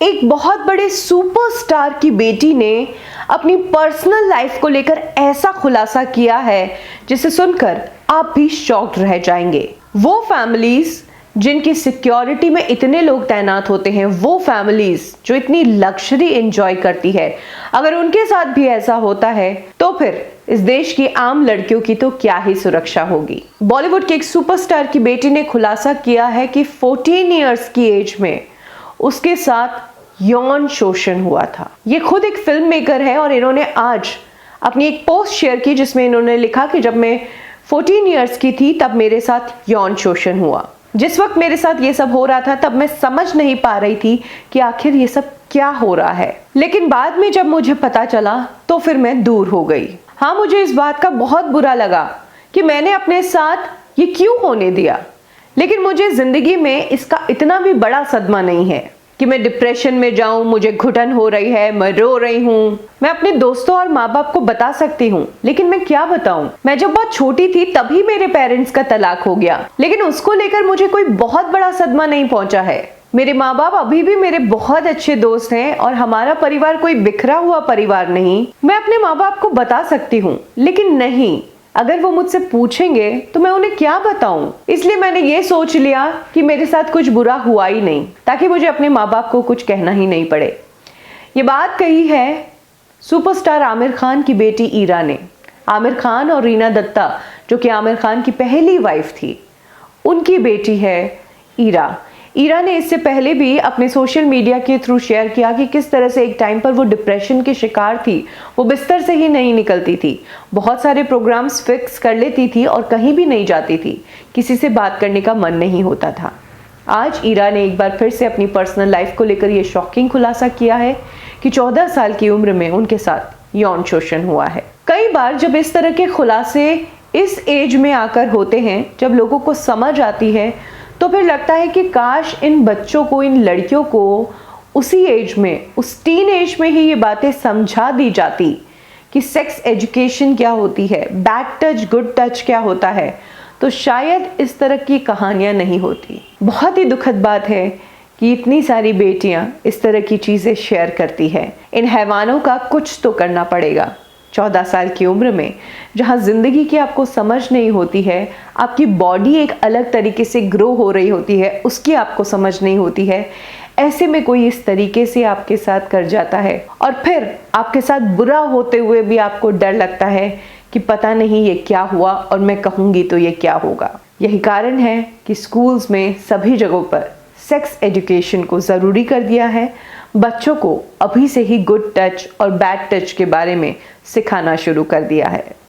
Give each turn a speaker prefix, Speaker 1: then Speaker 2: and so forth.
Speaker 1: एक बहुत बड़े सुपरस्टार की बेटी ने अपनी पर्सनल लाइफ को लेकर ऐसा खुलासा किया है जिसे सुनकर आप भी शॉक्ड रह जाएंगे। वो फैमिलीज जिनकी सिक्योरिटी में इतने लोग तैनात होते हैं, वो फैमिलीज जो इतनी लग्जरी एंजॉय करती है, अगर उनके साथ भी ऐसा होता है तो फिर इस देश की आम लड़कियों की तो क्या ही सुरक्षा होगी। बॉलीवुड के एक सुपरस्टार की बेटी ने खुलासा किया है कि 14 इयर्स की एज में उसके साथ यौन शोषण हुआ था। ये खुद एक फिल्म मेकर है और इन्होंने आज अपनी एक पोस्ट शेयर की जिसमें इन्होंने लिखा कि जब मैं 14 इयर्स की थी तब मेरे साथ यौन शोषण हुआ। जिस वक्त मेरे साथ ये सब हो रहा था तब मैं समझ नहीं पा रही थी कि आखिर ये सब क्या हो रहा है, लेकिन बाद में जब मुझे पता चला तो फिर मैं दूर हो गई। हाँ, मुझे इस बात का बहुत बुरा लगा कि मैंने अपने साथ ये क्यों होने दिया, लेकिन मुझे जिंदगी में इसका इतना भी बड़ा सदमा नहीं है कि मैं डिप्रेशन में जाऊं, मुझे घुटन हो रही है, मैं रो रही हूं। मैं अपने दोस्तों और माँ बाप को बता सकती हूँ, लेकिन मैं क्या बताऊं। मैं जब बहुत छोटी थी तभी मेरे पेरेंट्स का तलाक हो गया, लेकिन उसको लेकर मुझे कोई बहुत बड़ा सदमा नहीं पहुंचा है। मेरे माँ बाप अभी भी मेरे बहुत अच्छे दोस्त हैं और हमारा परिवार कोई बिखरा हुआ परिवार नहीं। मैं अपने माँ बाप को बता सकती हूँ, लेकिन नहीं, अगर वो मुझसे पूछेंगे तो मैं उन्हें क्या बताऊं। इसलिए मैंने ये सोच लिया कि मेरे साथ कुछ बुरा हुआ ही नहीं, ताकि मुझे अपने माँ बाप को कुछ कहना ही नहीं पड़े। ये बात कही है सुपरस्टार आमिर खान की बेटी ईरा ने। आमिर खान और रीना दत्ता, जो कि आमिर खान की पहली वाइफ थी, उनकी बेटी है ईरा। ईरा ने इससे पहले भी अपने सोशल मीडिया के थ्रू शेयर किया कि किस तरह से एक टाइम पर वो डिप्रेशन की शिकार थी। वो बिस्तर से ही नहीं निकलती थी, बहुत सारे प्रोग्राम्स फिक्स कर लेती थी और कहीं भी नहीं जाती थी, किसी से बात करने का मन नहीं होता था। आज ईरा ने एक बार फिर से अपनी पर्सनल लाइफ को लेकर ये शॉकिंग खुलासा किया है कि 14 साल की उम्र में उनके साथ यौन शोषण हुआ है। कई बार जब इस तरह के खुलासे इस एज में आकर होते हैं, जब लोगों को समझ आती है, तो फिर लगता है कि काश इन बच्चों को, इन लड़कियों को उसी एज में, उस टीन एज में ही ये बातें समझा दी जाती कि सेक्स एजुकेशन क्या होती है, बैड टच गुड टच क्या होता है, तो शायद इस तरह की कहानियां नहीं होती। बहुत ही दुखद बात है कि इतनी सारी बेटियां इस तरह की चीजें शेयर करती है। इन हैवानों का कुछ तो करना पड़ेगा। 14 साल की उम्र में जहाँ जिंदगी की आपको समझ नहीं होती है, आपकी बॉडी एक अलग तरीके से ग्रो हो रही होती है, उसकी आपको समझ नहीं होती है, ऐसे में कोई इस तरीके से आपके साथ कर जाता है और फिर आपके साथ बुरा होते हुए भी आपको डर लगता है कि पता नहीं ये क्या हुआ और मैं कहूँगी तो ये क्या होगा। यही कारण है कि स्कूल्स में सभी जगहों पर सेक्स एजुकेशन को ज़रूरी कर दिया है। बच्चों को अभी से ही गुड टच और बैड टच के बारे में सिखाना शुरू कर दिया है।